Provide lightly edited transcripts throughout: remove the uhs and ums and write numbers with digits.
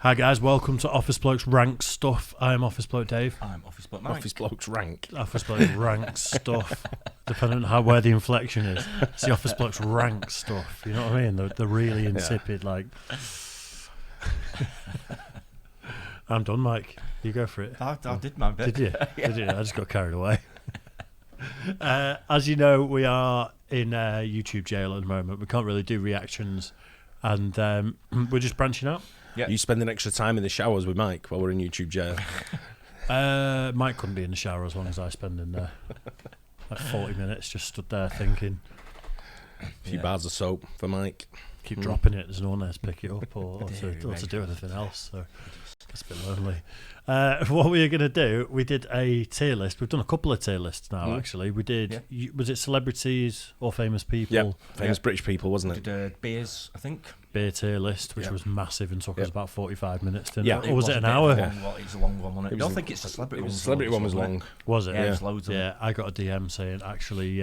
Hi guys, welcome to Office Blokes Rank Stuff. I'm Office Bloke Dave. I'm Office Bloke Mike. Office Blokes Rank. Office Bloke Rank Stuff, depending on where the inflection is. It's the Office Blokes Rank Stuff. You know what I mean? The really insipid, like. I'm done, Mike. You go for it. I did my bit. Did you? Yeah. Did you? I just got carried away. As you know, we are in YouTube jail at the moment. We can't really do reactions, and we're just branching out. Yeah. You spending extra time in the showers with Mike while we're in YouTube jail? Mike couldn't be in the shower as long as I spend in there. Like 40 minutes just stood there thinking. A few bars of soap for Mike. Keep dropping it. There's no one there to pick it up or to do anything else. So it's a bit lonely. What we were going to do, we did a tier list. We've done a couple of tier lists now, actually. We did, was it celebrities or famous people? Yeah, famous British people, wasn't it? We did beers, I think. Beer tier list, which was massive and took us about 45 minutes, didn't Yeah. it? Or was it an hour? It's a long one, wasn't it? I don't think it's the celebrity one. The celebrity one was long. Was it? Yeah, there's loads of them. Yeah, I got a DM saying, actually,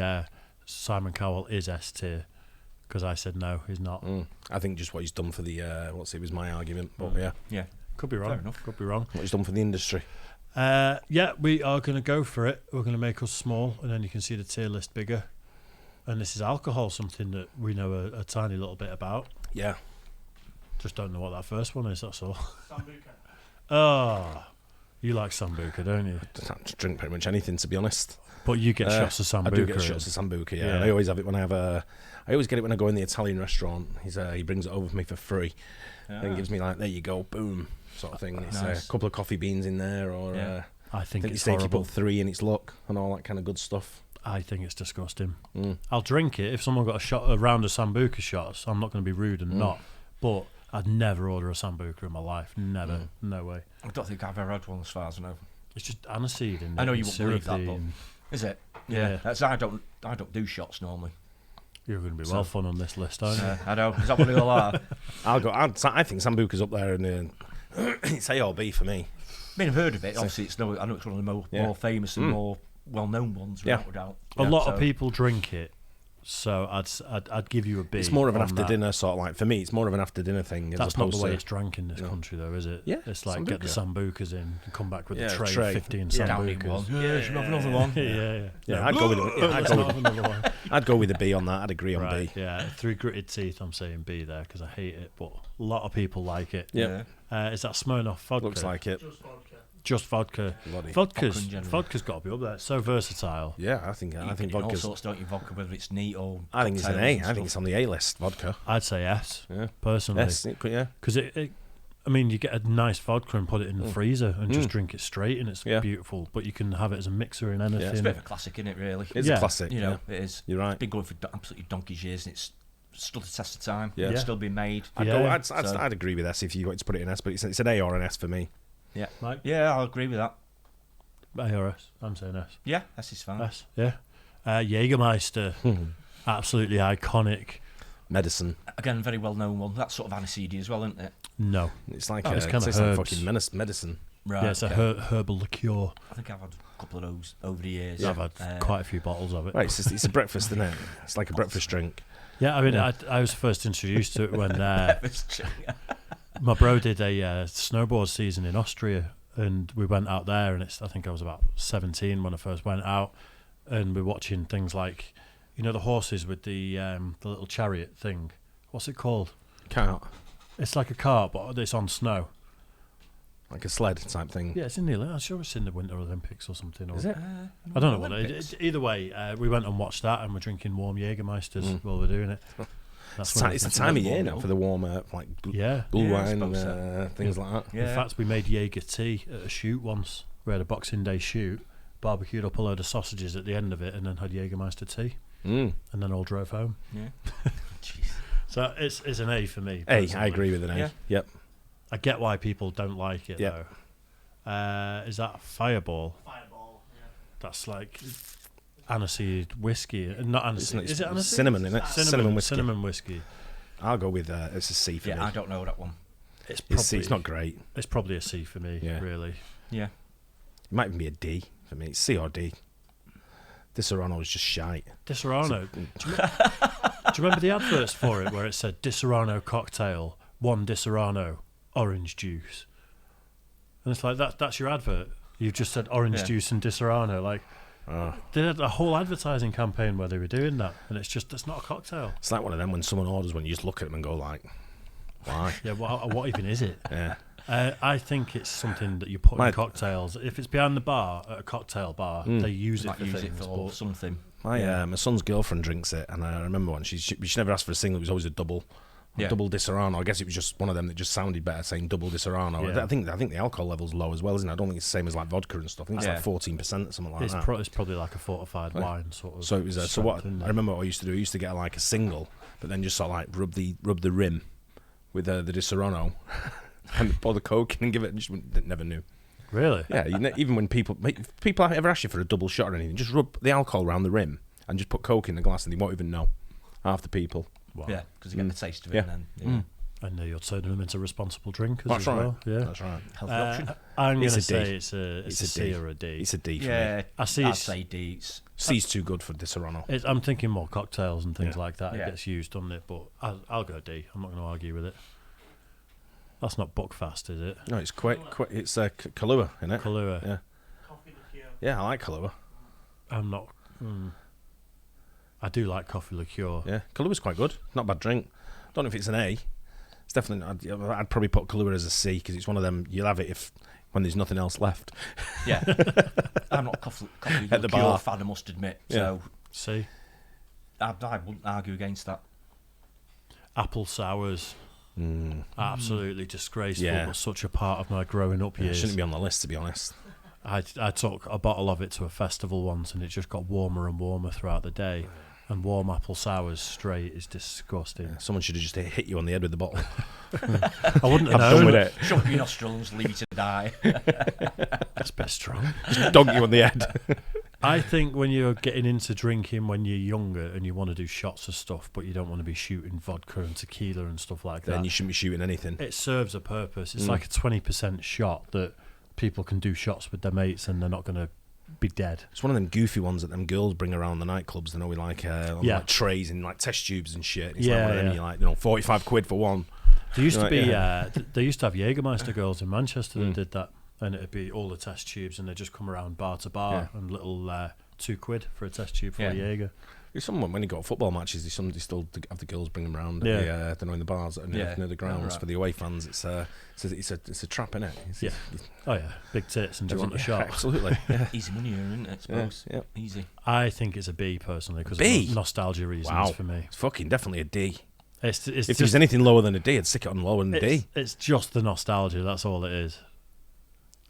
Simon Cowell is S tier. Because I said no, he's not. I think just what he's done for the, it was my argument, but Yeah. Could be wrong. Fair enough. Could be wrong. What he's done for the industry. Yeah, we are going to go for it. We're going to make us small, and then you can see the tier list bigger. And this is alcohol, something that we know a tiny little bit about. Yeah. Just don't know what that first one is, that's all. Sambuca. Oh, you like Sambuca, don't you? I drink pretty much anything, to be honest. But you get shots of Sambuca. I do get shots of Sambuca, yeah. I always have it when I have I always get it when I go in the Italian restaurant. He brings it over for me for free. And gives me like, there you go, boom, sort of thing. It's Nice. a couple of coffee beans in there, or I think it's you horrible. put 3 in its luck and all that kind of good stuff. I think it's disgusting. I'll drink it if someone got a round of Sambuca shots. I'm not going to be rude and not. But I'd never order a Sambuca in my life. Never. No way. I don't think I've ever had one as far as I know. It's just aniseed in I know it, you won't believe that, syrupy, but is it? Yeah. That's I don't do shots normally. You're going to be well fun on this list, aren't you? I know. Is that what they all are? I think Sambuca's up there, and it's A or B for me. I mean, I've heard of it. Obviously, I know it's one of the more famous and more well-known ones, without a doubt. A lot of people drink it, so I'd give you a B. It's more of an on after-dinner sort of like, for me, it's more of an after-dinner thing. That's not the way it's drank in this country, though, is it? Yeah, it's like Sambuca. Get the Sambucas in, and come back with a tray. tray of 15 Sambucas. Yeah, should we have another one? Yeah. I'd go with another one. I'd go with a B on that. I'd agree on Right, B. yeah. Through gritted teeth, I'm saying B there because I hate it, but a lot of people like it. Yeah. Is that Smirnoff vodka? Looks like it. Just vodka. Bloody. Vodka's Vodka got to be up there. It's so versatile. Yeah, I think all vodka's. sorts, don't you? Vodka, whether it's neat or I think it's an cocktails A. and I think it's on the A list. Vodka. I'd say S. Yeah. Personally. S. Yeah. Because I mean, you get a nice vodka and put it in the freezer and just drink it straight, and it's beautiful. But you can have it as a mixer in anything. it's a bit of a classic, isn't it? Really, It's a classic. You know, it is. You're right. It's been going for absolutely donkey's years, and it's stood the test of time. Yeah. It's still being made. I'd agree with S if you got to put it in S, but it's an A or an S for me. Yeah, Mike? Yeah, I'll agree with that. A or S? I'm saying S. Yeah, S is fine. S, yeah. Jagermeister, absolutely iconic. Medicine. Again, very well known one. That's sort of aniseedy as well, isn't it? No. It's like it's it's kind of like herbs. fucking medicine. Right. Yeah, it's a herbal liqueur. I think I've had a couple of those over the years. Yeah, I've had quite a few bottles of it. Right, it's a breakfast, isn't it? It's like a breakfast drink. Yeah, I mean, I was first introduced to it when my bro did a snowboard season in Austria, and we went out there, and I think I was about 17 when I first went out, and we're watching things like, you know, the horses with the little chariot thing. What's it called? Cart. It's like a cart, but it's on snow. Like a sled type thing. Yeah, it's in the. I'm sure it's in the Winter Olympics or something. Or, Is it? I don't know what it is. Either way, we went and watched that, and we're drinking warm Jägermeisters while we're doing it. It's the time of year now for the warmer, like blue wine and things like that. Yeah. In fact, we made Jaeger tea at a shoot once. We had a Boxing Day shoot, barbecued up a load of sausages at the end of it, and then had Jägermeister tea, and then all drove home. Yeah. Jeez. So it's an A for me. A, personally. I agree with an A. Yeah. Yep. I get why people don't like it though. Is that Fireball? Fireball, yeah. That's like aniseed whiskey. Not aniseed. Is it aniseed? Cinnamon in it. Cinnamon whiskey. Cinnamon whiskey. I'll go with it's a C for me. Yeah, I don't know that one. It's not great. It's probably a C for me, really. Yeah. It might even be a D for me. It's C or D. Disaronno is just shite. Disaronno. Do you remember the adverts for it where it said Disaronno cocktail, 1 Disaronno? orange juice. And it's like, that's your advert. You've just said orange juice and Disaronno. Like, they had a whole advertising campaign where they were doing that, and it's not a cocktail. It's like one of them when someone orders one, you just look at them and go like, why? Yeah, what even is it? Yeah. I think it's something that you put in cocktails. If it's behind the bar at a cocktail bar, they use it for things. For something. My son's girlfriend drinks it, and I remember when she never asked for a single. It was always a double. Double Disaronno. I guess it was just one of them that just sounded better saying double Disaronno. Yeah. I think the alcohol level's low as well, isn't it? I don't think it's the same as like vodka and stuff. I think it's like 14% or something like that. It's probably like a fortified wine sort of. So it was. So what I remember what I used to do. I used to get like a single, but then just sort of like rub the rim with the Disaronno and pour the Coke in and give it. And just never knew. Really? Yeah. Even when people ever ask you for a double shot or anything, just rub the alcohol around the rim and just put Coke in the glass, and they won't even know. Half the people. Wow. Yeah, because you get the taste of it. And then, And you're turning them into responsible drinkers That's as right. well. Yeah, that's right. healthy option. I'm going to It's a D. say it's a C or a D. It's a D for me. Yeah, I'd say D. C's too good for Disaronno. I'm thinking more cocktails and things Yeah. like that. Yeah. It gets used, doesn't it? But I'll go D. I'm not going to argue with it. That's not Buckfast, is it? No, it's quite. It's Kahlua, isn't it? Kahlua. Yeah. Yeah, I like Kahlua. I'm not. I do like coffee liqueur. Yeah, Kalua's quite good. Not a bad drink. Don't know if it's an A. It's definitely. I'd probably put Kahlua as a C because it's one of them. You'll have it when there's nothing else left. Yeah, I'm not a coffee At the liqueur bar. fan, I must admit. Yeah. So C. I wouldn't argue against that. Apple sours. Absolutely disgraceful, Yeah. but such a part of my growing up It years. shouldn't be on the list, to be honest. I took a bottle of it to a festival once, and it just got warmer and warmer throughout the day. And warm apple sours straight is disgusting. Yeah, someone should have just hit you on the head with the bottle. I wouldn't have I'm done with known. it. Shove up your nostrils, leave you to die. That's a bit strong. Just dog you on the head. I think when you're getting into drinking when you're younger and you want to do shots of stuff, but you don't want to be shooting vodka and tequila and stuff like Then that, you shouldn't be shooting anything. it serves a purpose. It's like a 20% shot that people can do shots with their mates and they're not going to be dead. It's one of them goofy ones that them girls bring around the nightclubs. They know we like, like trays and like test tubes and shit. It's like one of them, you're like, 45 quid for one. There used to be, yeah. they used to have Jagermeister girls in Manchester that did that, and it'd be all the test tubes, and they just come around bar to bar and little £2 for a test tube for a Jaeger. There's someone when you go to football matches, they still have the girls bring them around. Yeah. They're in the bars and near the grounds for the away fans. It's a trap, innit? Oh yeah, big tits and do you want a shot? Absolutely. Yeah. Easy money here, isn't it? I suppose. Yeah. Easy. I think it's a B personally because B? of nostalgia reasons for me. It's fucking definitely a D. It's If just, there's anything lower than a D, I'd stick it on lower than a D. It's just the nostalgia. That's all it is.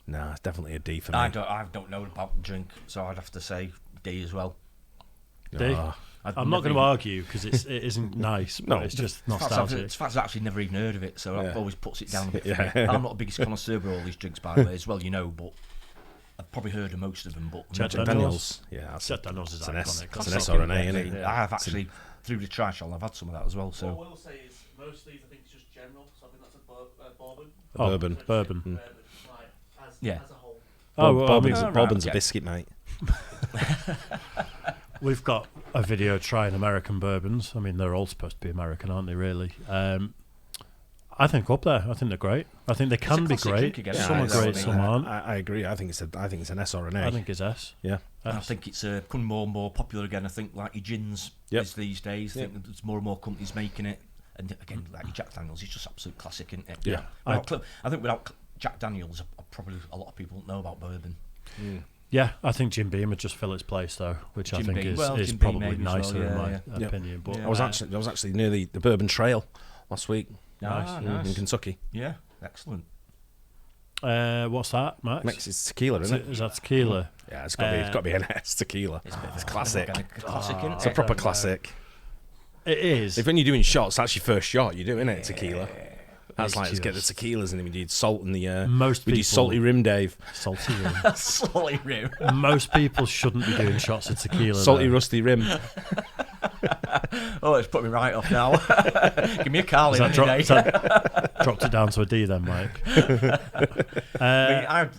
Nah, it's definitely a D for me. I don't know about the drink, so I'd have to say D as well. D. Ah. I'm not going to argue because it isn't nice, but it's just nostalgic. It's fact I've actually never even heard of it, so that always puts it down a bit for Yeah. me. I'm not the biggest connoisseur of all these drinks, by the way, as well, but I've probably heard of most of them. But Jack Daniels. Yeah, Jack Daniels is iconic. It's an S or an A, isn't it? I have actually, through the try shell, I've had some of that as well. So What I will say is, most of these I think is just general, so I think that's a bourbon. Bourbon. Like, as a whole. Bourbon's a biscuit, mate. We've got a video trying American bourbons. I mean, they're all supposed to be American, aren't they, really? I think up there. I think they're great. I think they can be great. Some are great, some aren't. I agree. I think it's an S or an A. I think it's S. Yeah. I think it's becoming more and more popular again. I think like your gins is these days. I think there's more and more companies making it. And again, like your Jack Daniels, it's just absolute classic, isn't it? Yeah. I think without Jack Daniels, probably a lot of people don't know about bourbon. Yeah, I think Jim Beam would just fill its place though, which I think is Jim Beam probably maybe as nicer well, in my opinion. But I was actually near the Bourbon Trail last week. Nice. In Kentucky. Yeah, excellent. What's that, Max? It's tequila, isn't it? Is that tequila? Yeah, it's got to be an S tequila. It's classic. Classic, isn't it? It's a proper classic. It is. If when you're doing shots, that's your first shot. You're doing it tequila. That's like, let's get the tequilas, and then we did salt in the. Most we people did salty rim, Dave. Salty rim. Salty rim. Most people shouldn't be doing shots of tequila. Salty though. rusty rim. Oh, it's put me right off now. Give me a Carly. Dropped it down to a D then, Mike. I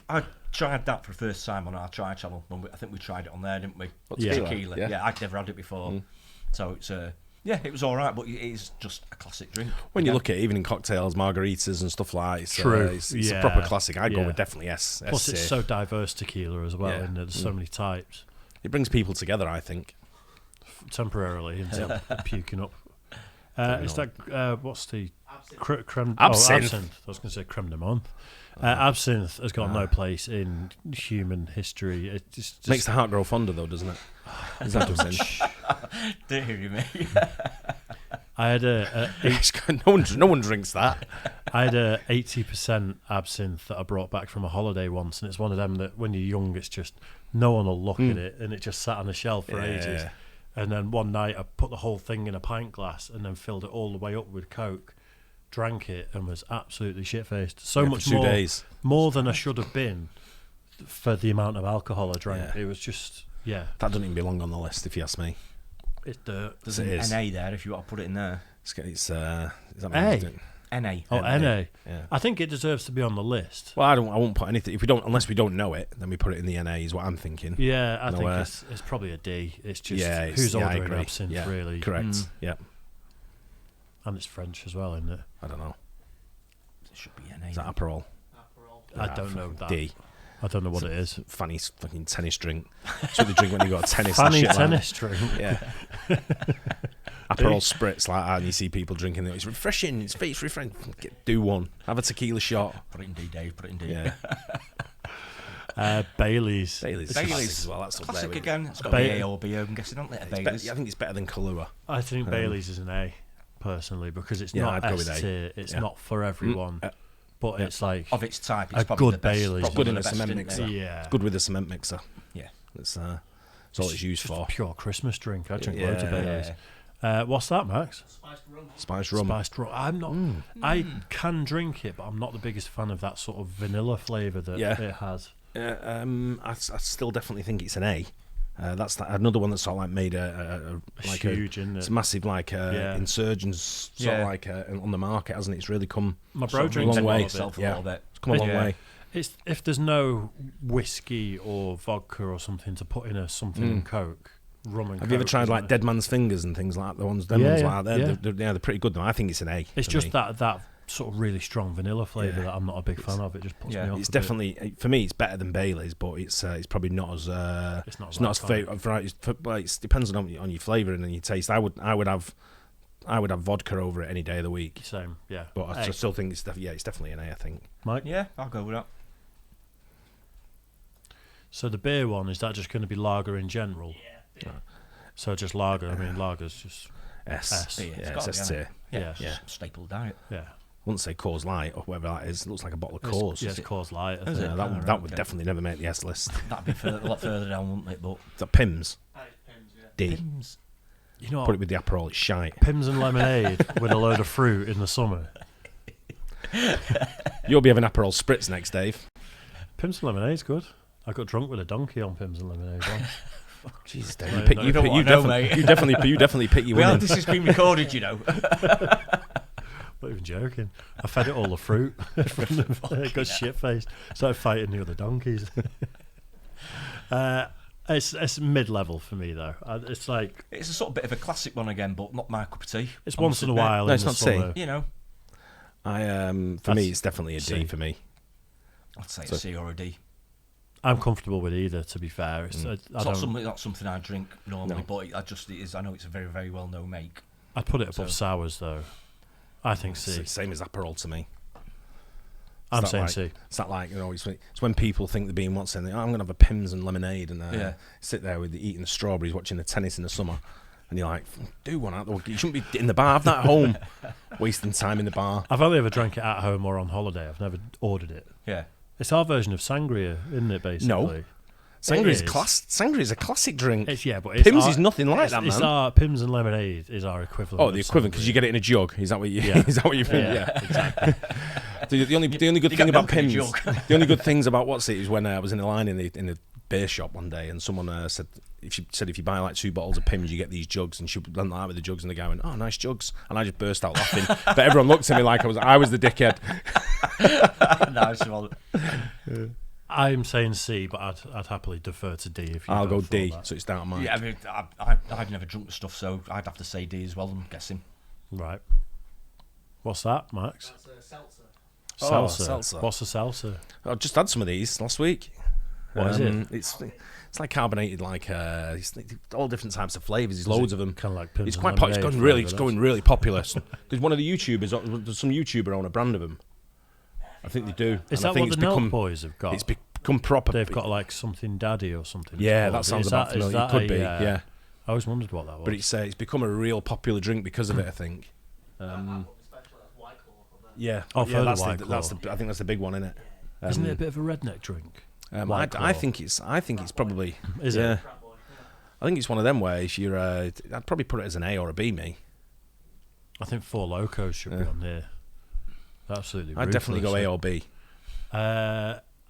tried that for the first time on our Try channel. I think we tried it on there, didn't we? Tequila? Tequila. Yeah, I'd never had it before. So it's Yeah, it was all right, but it is just a classic drink. When you look at it, even in cocktails, margaritas and stuff like that, it's, True. it's a proper classic. I'd go with definitely S. Plus, S it's tier. so diverse tequila as well, Yeah. and there's so many types. It brings people together, I think. Temporarily, until puking up. It's that, what's the... Creme... Absinthe. Absinthe. I was going to say creme de menthe. Absinthe has got no place in human history. It just Makes the heart grow fonder, though, doesn't it? Is that absinthe? Dear me. I had no one drinks that. I had a 80% absinthe that I brought back from a holiday once, and it's one of them that when you're young, it's just no one will look at it, and it just sat on the shelf for ages. And then one night, I put the whole thing in a pint glass and then filled it all the way up with Coke, drank it, and was absolutely shit-faced. So much for 2 more, days. more than I should have been for the amount of alcohol I drank. It was just, That doesn't even belong on the list, if you ask me. it's dirt. There's It an is. NA there if you want to put it in there. Is that A? NA. Oh, NA. Yeah. I think it deserves to be on the list. Well, I won't put anything. Unless we don't know it, then we put it in the NA. Is what I'm thinking. Yeah, I No, think it's probably a D. It's just I who's ordering agree. absinthe, really. Correct. Yeah. And it's French as well, isn't it? I don't know. It should be NA. Is that Aperol? I don't know that. D. I don't know what it is. Fanny's fucking tennis drink. That's what they drink when you go to tennis. Fanny and shit tennis drink. Like that. Yeah. Aperol spritz like that, and you see people drinking it. It's refreshing. It's refreshing. Do one. Have a tequila shot. Put it in D, Dave. Put it in D. Yeah. Bailey's. Bailey's as well. That's up there Classic with- again. It's got Ba- to be A or B, I'm guessing, don't it? Bailey's. I think it's better than Kahlua. I think Bailey's is an A, personally, because it's Yeah, not I'd go with S A. tier. It's Yeah. not for everyone. But it's like Of its type, it's a probably good the best. Bailey's. Probably Good in the a best, cement isn't it? mixer. yeah, It's good with a cement mixer. Yeah. That's all it's used for. pure Christmas drink. I drink Yeah. loads of Bailey's. What's that, Max? Spiced rum. Spiced rum. Spiced rum. I'm not. I can drink it, but I'm not the biggest fan of that sort of vanilla flavour that it has. I still definitely think it's an A. That's another one that's sort of like made like huge, isn't it's it? massive like insurgence sort of like on the market, hasn't it? It's really come My bro a drinks long a lot way. of it. Itself a Yeah. little bit. It's come a long way. It's if there's no whiskey or vodka or something to put in a something in Coke, rum and Have you ever Coke, tried isn't like it? Dead Man's Fingers and things like that? Ones like that. They're pretty good. Though I think it's an A. It's for just me. that sort of really strong vanilla flavour that I'm not a big fan of. It just puts me off. It's a bit. definitely for me. It's better than Bailey's, but it's probably not as It's not as favourite. It depends on your flavour and your taste. I would have vodka over it any day of the week. Same, yeah. But I still think it's definitely an A. I think. Mike? Yeah, I'll go with that. So the beer one, is that just going to be lager in general? Yeah. So just lager. I mean, lager's just S. S. Yeah, it's Yeah, got it's to S be, tier. yeah, Yeah. Staple diet. yeah. Wouldn't say Coors Light or whatever that is. It looks like a bottle of It's- Coors. yeah, it's Coors Light. I Is think. it? That would Okay. definitely never make the S list. That'd be a lot further down, wouldn't it? But Is that Pims? Pims, yeah. D. Pims. You know Put what? it with the Aperol. It's shite. Pims and lemonade with a load of fruit in the summer. You'll be having Aperol spritz next, Dave. Pims and lemonade's good. I got drunk with a donkey on Pims and lemonade once. Jesus, Dave. Right, You no, definitely pick your Well, winning. this has been recorded, you know. Not even joking. I fed it all the fruit. It got shit faced. Started fighting the other donkeys. It's mid-level for me though. It's like It's a sort of bit of a classic one again, but not my cup of tea. it's I once must in a admit. while No, in it's the not tea. summer. You know, For me, That's it's definitely a D C. for me. I'd say So- a C or a D. I'm comfortable with either. To be fair, it's, It's not something I drink normally, No. but it is. I know it's a very, very well known make. I'd put it above So- sours though. I think It's C. the same as Aperol to me. I'm that saying like- C. It's that like, it's when people think they're being what's in it. I'm going to have a Pims and lemonade and sit there with eating the strawberries, watching the tennis in the summer. And you're like, do one out. You shouldn't be in the bar. Have that at home. Wasting time in the bar. I've only ever drank it at home or on holiday. I've never ordered it. Yeah. It's our version of sangria, isn't it? Basically. No. Sangria's is. Sangria's a classic drink. But Pims is nothing like that, It's man. our Pims and lemonade is our equivalent. Oh, the of equivalent because you sangria. get it in a jug. Is that what you? Yeah. Is that what you think? Yeah, Yeah. exactly. The only good you thing got about milk in a Pims, jug. the only good things about what's it is when I was in the line in the beer shop one day and someone said if you buy like 2 bottles of Pims you get these jugs, and she went like with the jugs and the guy went, oh, nice jugs, and I just burst out laughing. But everyone looked at me like I was the dickhead. Nice one. I'm saying C, but I'd happily defer to D if you I'll go go for D, that. so it's down to Mike. Yeah, I mean, I've never drunk the stuff, so I'd have to say D as well, I'm guessing. Right. What's that, Max? That's a seltzer. Seltzer. Seltzer. What's a seltzer? I just had some of these last week. What is it? It's like carbonated, like it's all different types of flavours. There's loads of them. Kind of like Pims It's and quite it's lemonade going really, flavour, it's going really popular. There's one of the YouTubers. There's some YouTuber own a brand of them. I think they do. Is And I that think what it's the Nelk become, Boys have got? It's become proper. They've got like something daddy or something. Yeah, called. that sounds Is about that- is familiar. It that could a, be. Yeah, I always wondered what that was. but it's become a real popular drink because of it. I think. Special, that's White Claw from there. Yeah. I've yeah, heard of that's White the, Claw. that's the. I think that's the big one, isn't it? Isn't it a bit of a redneck drink? White Claw. I think it's probably. Is yeah. it? Crap boy. I think it's one of them where if you're. I'd probably put it as an A or a B, me. I think Four Locos should be on here. Absolutely. I'd definitely go A or B.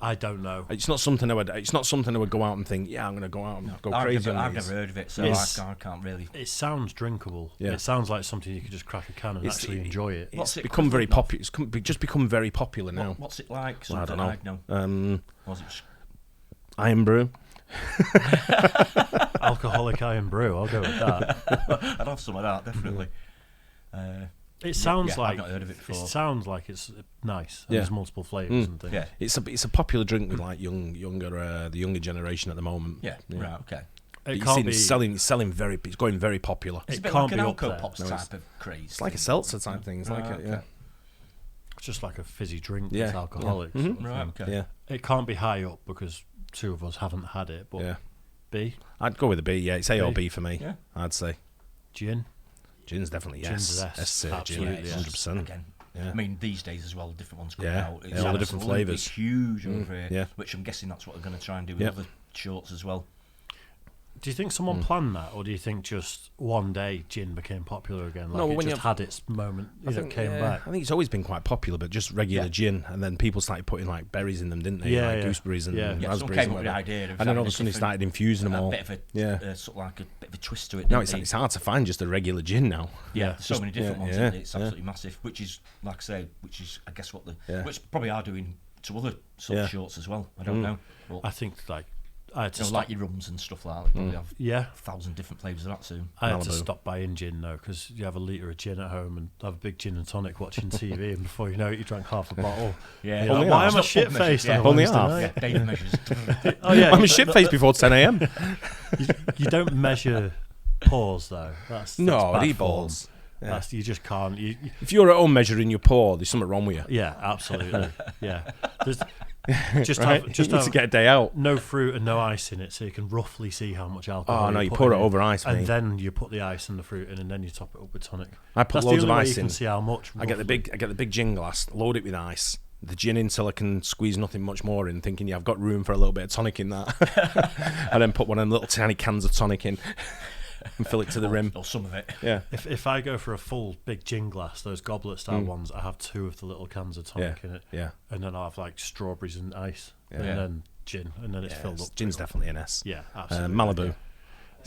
I don't know. It's not something I would. It's not something I would go out and think. Yeah, I'm going to go out and go crazy on I've these. never heard of it, so It's- I can't really. It sounds drinkable. Yeah. It sounds like something you could just crack a can and actually enjoy it. What's It's it become very equivalent popular. It's just become very popular now. What's it like? Well, I Something don't know. I'd know. Um, Was it just Iron Brew. Alcoholic iron brew. I'll go with that. I'd have some of that, definitely. It sounds yeah, like I've not heard of it before. It sounds like it's nice. And Yeah. There's multiple flavors and things. Yeah, It's a popular drink with like the younger generation at the moment. yeah, right, okay. It You've can't seen be. it's going very popular. It's a It bit can't like an be up Alco there. Pops No, type of craze. It's like a seltzer type thing. It's like Right, a, yeah, It's just like a fizzy drink Yeah. that's alcoholic. Yeah. sort of Right, thing. okay. yeah, It can't be high up because two of us haven't had it. But yeah. B, I'd go with a B. Yeah, it's A or B. B for me. Yeah. I'd say gin. gin's definitely yes. Gin's S, S gin, absolutely, yes. 100%. Again, Yeah. I mean, these days as well, different ones coming Yeah, out. yeah, all the different absolutely flavours. huge over here, yeah. which I'm guessing that's what they're going to try and do with Yep. other shorts as well. Do you think someone planned that, or do you think just one day gin became popular again? Like No, it when just you- had its moment, came back. I think it's always been quite popular, but just regular Yeah. gin, and then people started putting like berries in them, didn't they? Yeah, like yeah. gooseberries and Yeah. Yeah, someone raspberries came and up with the whatever. idea of And then having all of a a sudden they different- started infusing them a all. bit of a Yeah. sort of like a bit of a twist to it. No, didn't it's they? hard to find just a regular gin now. Yeah, Yeah. there's so many different yeah, ones. yeah, Isn't it? It's yeah. absolutely massive. Which is, like I say, which is I guess what the Yeah. which probably are doing to other sort Yeah. of shorts as well. I don't know. But, I think like I had to you know, stop. like your rums and stuff like that. They probably have Yeah, 1,000 different flavours of that soon. I had to Malibu. stop buying gin though because you have a litre of gin at home and have a big gin and tonic watching TV, and before you know it, you drank half a bottle. Yeah, You're Only like, why half. am I It's not shit faced? pub measures, Only Wednesday half. night? Yeah, Dave measures. Oh yeah, I'm a shit face before 10 a.m. you don't measure pores though. That's No, bad the form. balls. Yeah. That's, you just can't. If you're at home measuring your pour, there's something wrong with you. Yeah, absolutely. Yeah, There's, just Right? have, just you need to have get a day out. no fruit and no ice in it, so you can roughly see how much alcohol. Oh no, you're you putting pour it in, over ice, and mate. then you put the ice and the fruit in, and then you top it up with tonic. I put That's loads the of only way ice you can in. see how much. I get the big gin glass, load it with ice, the gin in till I can squeeze nothing much more in, thinking yeah, I've got room for a little bit of tonic in that, and then put one of them little tiny cans of tonic in and fill it to the rim. Or some of it. Yeah, If I go for a full big gin glass, those goblet style ones, I have two of the little cans of tonic in it, yeah. and then I have like strawberries and ice, and Yeah. then gin, and then it's filled up. Gin's definitely an S. Yeah, absolutely. Malibu,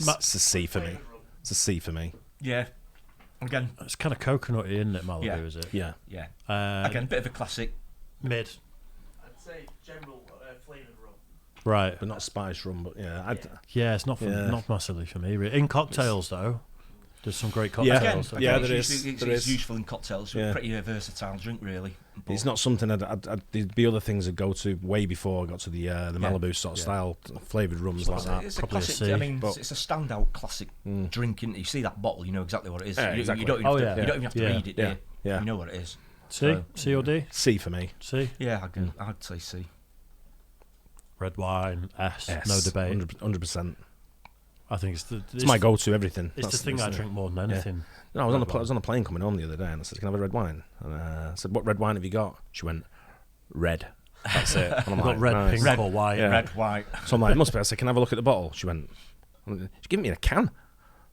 Ma- it's a C for me. It's a C for me. Yeah. Again, It's kind of coconutty, isn't it, Malibu? Yeah. Is it? Yeah, yeah. Uh, Again, bit of a classic. mid. I'd say general flavoured rum. Right. but not spice rum. But yeah, Yeah, it's not Yeah. not massively for me. Really. In cocktails though, there's some great Yeah. cocktails. Again, Yeah, it's there is, usually- It's, there it's is. useful in cocktails. So Yeah. pretty versatile drink, really. But it's not something there'd be other things that go to way before I got to the Malibu sort of style flavoured rums like that. It's a Probably a classic. C, I mean, but- it's a standout classic drink. Isn't it? You see that bottle, you know exactly what it is. Yeah, you, exactly. you don't even Oh, have to, yeah. you don't even have to Yeah. read it. Yeah. do you? Yeah. You know what it is. C, C or D? C for me. C. Yeah, I'd say C. Red wine, S. S. No debate. 100%. I think it's It's my go-to everything. It's the thing I drink more than anything. No, I was on a plane coming home the other day, and I said, "Can I have a red wine?" And I said, "What red wine have you got?" She went, "Red." That's it. And I'm I've got like, red, "Nice." pink, or white. Yeah. Red, white. So I'm like, "It must be." I said, "Can I have a look at the bottle?" She went, "She gave me a can."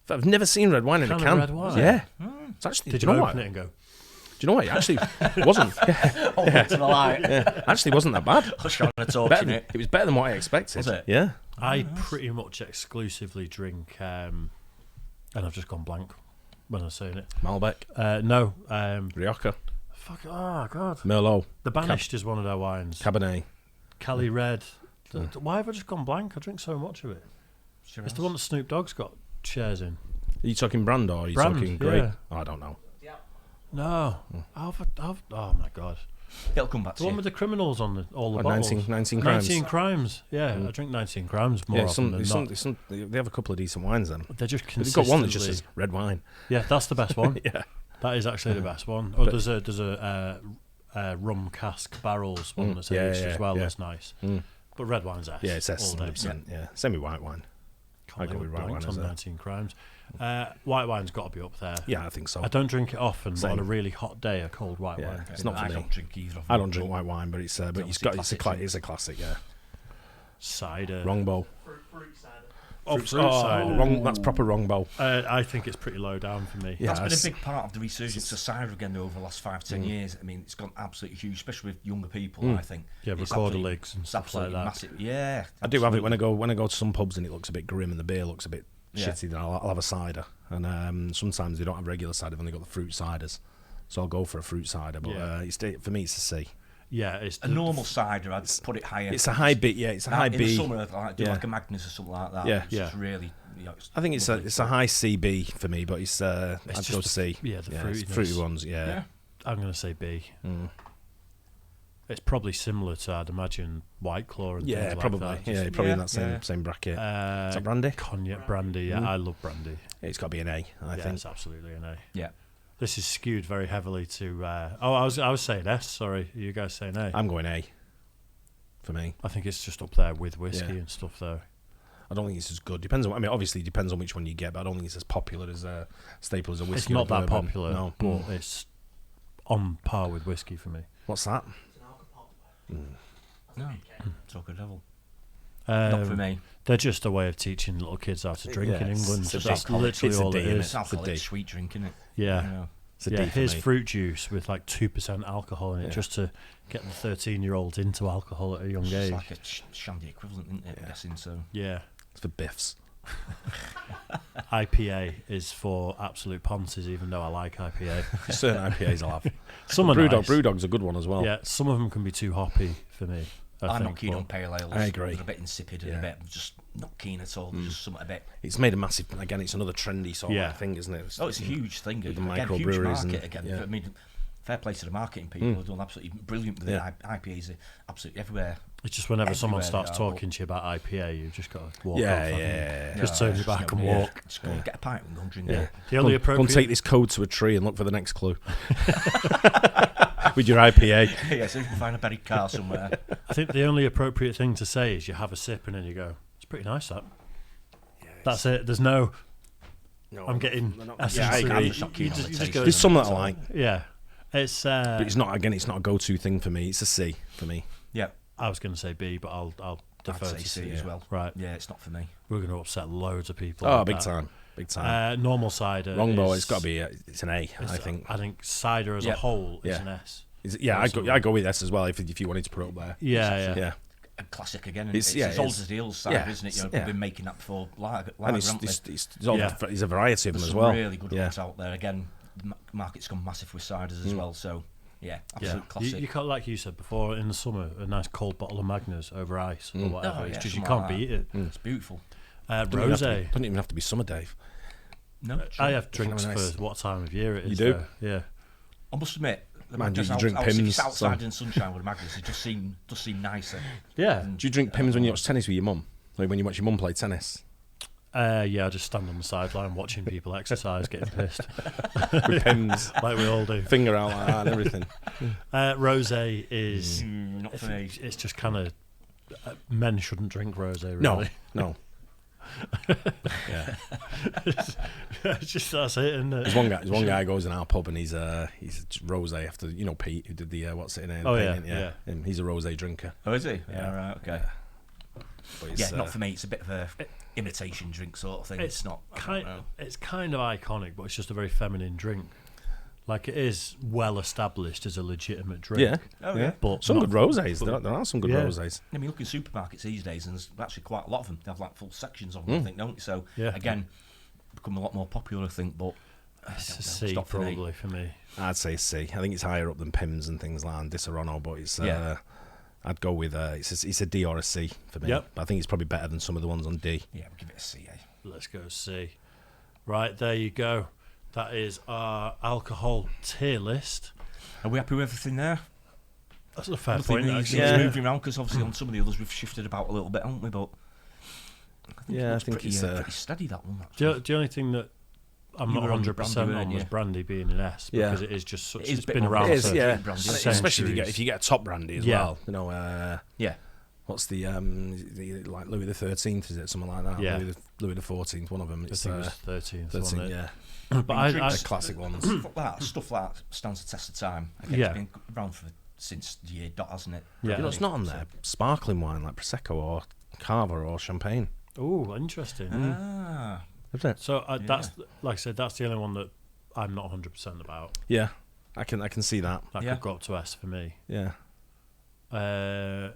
I've never seen red wine in a Can of can. red wine? Yeah. It's actually. Did do you know open what? it and go? Do you know what? It actually wasn't. To the light. Yeah, actually wasn't that bad. Shone a torch Better in than, it. it was better than what I expected. Was it? Yeah. I pretty much exclusively drink, and I've just gone blank when I was saying it. Malbec, No, Rioja, fuck. Oh god, Merlot, the Banished is one of their wines. Cabernet. Cali Red. Why have I just gone blank? I drink so much of it. Sure It's the one that Snoop Dogg's got shares in. Are you talking brand or are you Brand, talking grape? yeah. Oh, I don't know. No. Oh my God. It'll come back The to one you. with the criminals on all the Or bottles. 19 crimes. 19 crimes. Yeah, I drink 19 crimes more often than not. They have a couple of decent wines then. They're just They've consistently... got one that just says red wine. Yeah, that's the best one. Yeah. That is actually the best one. Oh, there's a rum cask barrels one that's aged as well. That's nice. But red wine's S. Yeah, it's S, all day. 100%. Yeah. Same with white wine. I go with white wine as on 19 crimes. White wine's got to be up there. Yeah, I think so. I don't drink it often, Same. but on a really hot day, a cold white Yeah. wine. It's not for I me. don't drink either of them. I don't drink white wine, but it's a classic. Yeah. Cider. Wrongbow. Fruit cider. Fruit cider. That's proper wrongbow. I think it's pretty low down for me. Yeah, That's been it's- a big part of the resurgence of cider again over the last 5-10 years. I mean, it's gone absolutely huge, especially with younger people. I think. Yeah, It's recorder absolutely- legs and it's stuff like absolutely that. massive. Yeah, I do have it absolutely. when I go to some pubs and it looks a bit grim and the beer looks a bit Yeah. shitty. Then I'll have a cider, and sometimes they don't have regular cider when they got the fruit ciders, so I'll go for a fruit cider. But for me, it's a C. Yeah, it's A normal cider, I'd put it higher. It's a high B. Yeah, it's a high in the B. summer, I'd like do Yeah. like a Magnus or something like that. Yeah. It's just really. I think it's a high CB for me, but it's I'd just go the- C. yeah, the it's fruitiness. fruity ones. Yeah. I'm going to say B. It's probably similar to, I'd imagine, White Claw and Yeah, things probably. like that. Yeah, Just, probably in yeah, that same bracket. Is that brandy? Cognac brandy. Yeah, I love brandy. It's got to be an A. I think. It's absolutely an A. Yeah. This is skewed very heavily to. I was saying S. Sorry, you guys saying A. I'm going A. For me, I think it's just up there with whiskey Yeah. and stuff, though. I don't think it's as good. Depends on. I mean, obviously, it depends on which one you get, but I don't think it's as popular as a staple as a whiskey. It's not or that bourbon. popular, No. but it's on par with whiskey for me. What's that? It's an alcohol. No, talk a devil. Not for me. They're just a way of teaching little kids how to drink Yeah, in it's- England. it's a That's alcoholic- literally it's a all D, it innit? is. It's alcohol, D. it's sweet drink, isn't it? Yeah. It's a Yeah, D for here's me. fruit juice with like 2% alcohol in it, Yeah. just to get the 13-year-olds into alcohol at a young It's age. like a shandy equivalent, isn't it? I'm guessing so. Yeah. It's for biffs. IPA is for absolute ponces, even though I like IPA. Certain IPAs I'll have. Some are nice. Brewdog's a good one as well. Yeah, some of them can be too hoppy for me. I'm not keen on pale ales. I agree. They're a bit insipid and Yeah. a bit just not keen at all. There's just something a bit. It's made a massive. Again, it's another trendy sort Yeah. of thing, isn't it? Oh, it's a huge thing. With the Again, huge microbreweries market and- again. yeah. I mean, fair play to the marketing people. They're doing absolutely brilliant with Yeah. the IPAs. Are absolutely everywhere. It's just whenever someone Everywhere starts they are, talking to you about IPA, you've just got to walk Yeah, off. haven't you? yeah. Just turn your back and walk. Just go and get a pint and go and drink Yeah. it. The Go only and appropriate take this code to a tree and look for the next clue. With your IPA. Yeah, so you can find a buried car somewhere. I think the only appropriate thing to say is you have a sip and then you go, it's pretty nice, that. That's it. There's no, No, I'm getting they're not- essence Yeah, I of agree. I'm it. just not keen on the just taste. go, There's some that I like, yeah. It's, but it's not. Again, it's not a go-to thing for me. It's a C for me. Yeah, I was going to say B, but I'll I'd defer say to C C. as well. Right. Yeah, it's not for me. We're going to upset loads of people. Oh, with big that. time, big time. Normal cider. Longbow, is- it's got to be. It's an A, I is- think. I think cider as a Yeah. whole is Yeah. an S. Yeah, I go with S as well. If you wanted to put it up there. Yeah. Yeah. A classic again. And It's- it's yeah, as old it's- as the old cider, yeah, isn't it? You know, yeah. we've been making that before lager, And haven't we? Yeah. there's a variety of them There's as some well. really good yeah. ones out there. Again, the market's gone massive with ciders as well. So yeah, absolute Yeah, classic. you can't, like you said before, in the summer, a nice cold bottle of Magners over ice or whatever. Oh, it's yeah, just you something can't like beat it. It's beautiful. Rosé. Don't even have to be summer, Dave. No, I have drinks Nice. for what time of year it is. You do? though. Yeah. I must admit, the Mind you, Magners you drink if Pims, it's outside so- in sunshine with the Magners, it just seem nicer. Yeah. Do you drink Pims when you watch tennis with your mum? Like when you watch your mum play tennis? Yeah, I just stand on the sideline watching people exercise, getting pissed, With Pims, like we all do. finger out like that and everything. Rosé is. Not for me. It's just kind of. Men shouldn't drink rosé, really. No, no. It's just that's it, isn't it? There's one guy goes in our pub and he's rosé after Pete who did the what's it in there? Oh, the yeah, painting, yeah. And he's a rosé drinker. Oh, is he? Yeah. Right. Okay. But it's, Yeah, not for me. It's a bit of a imitation drink sort of thing. It's not. I don't know. It's kind of iconic, but it's just a very feminine drink. Like it is well established as a legitimate drink. Yeah, Oh, yeah. But some not- good rosés. There are some good Yeah. rosés. I mean, look in supermarkets these days, and there's actually quite a lot of them. They have like full sections of them, I think, don't they? So Yeah. again, become a lot more popular, I think. But It's a don't know, C it's not for me. probably for me. I'd say C. I think it's higher up than Pims and things like that, and Disaronno, but it's Yeah. I'd go with it's a D or a C for me. Yep. But I think it's probably better than some of the ones on D. Yeah, we'll give it a C. Let's go C. Right, there you go. That is our alcohol tier list. Are we happy with everything there? That's a fair Nothing point. needs Actually. moving around because obviously on some of the others we've shifted about a little bit, haven't we? But I think pretty, it's pretty steady that one. Actually. The only thing that I'm You not were on 100% brandy, on weren't was you? brandy being an S because it is just such. It is It's a bit been more around It is, for yeah. brandy, Especially centuries. if you get a top brandy as well. You know, Yeah. what's the like Louis the 13th? Is it something like that? Yeah. Louis the 14th. One of them. I It's think it was 13th. 13. wasn't it? Yeah, But I drinks- the classic ones. Stuff like that stands the test of time. Again, Yeah. It's been around since the year dot, hasn't it? Yeah. You know, it's not on there. Sparkling wine like prosecco or cava or champagne. Oh, interesting. Ah. Isn't it? So that's like I said, that's the only one that I'm not 100% about. Yeah, I can see that. That Yeah. could go up to S for me. Yeah.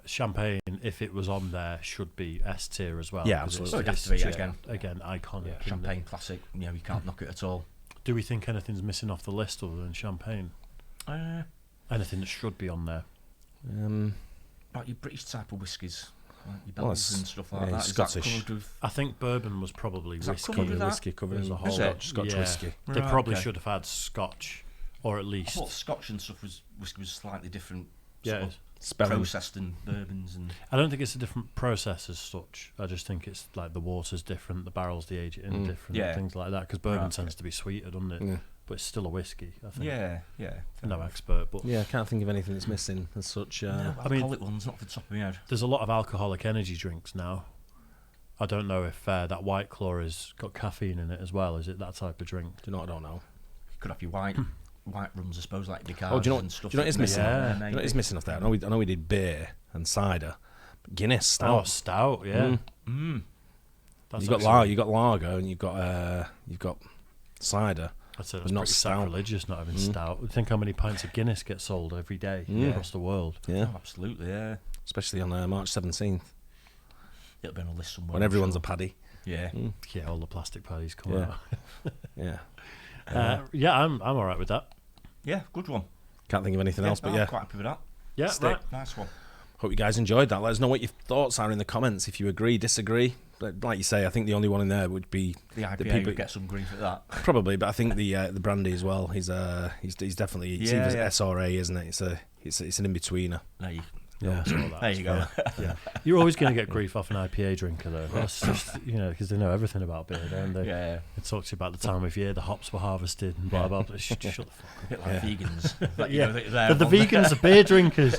Champagne, if it was on there, should be S tier as well. Yeah, 'cause absolutely. So it'd have It's to be just, again. iconic. Yeah, isn't champagne classic. You can't knock it at all. it? Do we think anything's missing off the list other than champagne? Anything that should be on there? Like your British type of whiskies, like your Well, Bells and stuff like yeah, that. Is Scottish. that covered with? I think bourbon was probably Is that whiskey. covered with that? Whiskey covered as a in whole. Scotch Yeah. whiskey. They Right, probably okay. should have had Scotch, or at I least thought Scotch and stuff whiskey was slightly different. Yeah, sort it of is. Spelling. processed than bourbons and. I don't think it's a different process as such. I just think it's like the water's different, the barrels they age it in different, Yeah. things like that. Because bourbon Right, tends to be sweeter, doesn't it? Yeah. But it's still a whiskey. I think. Yeah. No expert, but Yeah, I can't think of anything that's missing as such. No, I mean- alcoholic ones, not off the top of my head. there's a lot of alcoholic energy drinks now. I don't know if that White Claw has got caffeine in it as well. Is it that type of drink? Do you know what I don't know? You could have your white rums, I suppose, like Bacardi Oh, do you know and stuff. what is missing? Yeah. You know what is missing off there? I know we did beer and cider, but Guinness Oh, stout. stout. Yeah. That's You got actually- you got lager, and you've got cider. I'd say but that's not pretty stout. sacrilegious not having stout. Think how many pints of Guinness get sold every day across the world. Yeah, Oh, absolutely, yeah. especially on March 17th It'll be on a list somewhere. when I'm everyone's sure. a paddy. Yeah. Yeah, all the plastic paddies come Yeah. out. Yeah, Yeah, I'm all right with that. Yeah, good one. can't think of anything else, but I'm yeah. quite happy with that. Yeah, Stick. right. Nice one. Hope you guys enjoyed that. Let us know what your thoughts are in the comments. If you agree, disagree. But like you say, I think the only one in there would be The IPA people would get some grief at that. probably, but I think the brandy as well. He's definitely it's Yeah, either yeah. S or A, isn't it? It's an in betweener. There you, Yeah. there you go. Yeah. You're always going to get grief off an IPA drinker, though. That's just, because they know everything about beer, don't they? Yeah. It talks to you about the time of year the hops were harvested and blah, blah, blah. Shut the fuck A bit like vegans. Like, you Yeah. know, they're up. The on- vegans are beer drinkers.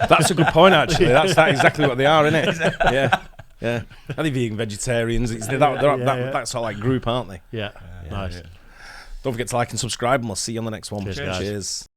That's a good point, actually. That's exactly what they are, isn't it? Yeah, yeah. Are they vegan, vegetarians? They're that sort of like group, aren't they? Yeah, nice. yeah. Don't forget to like and subscribe, and we'll see you on the next one. Cheers, guys. Cheers.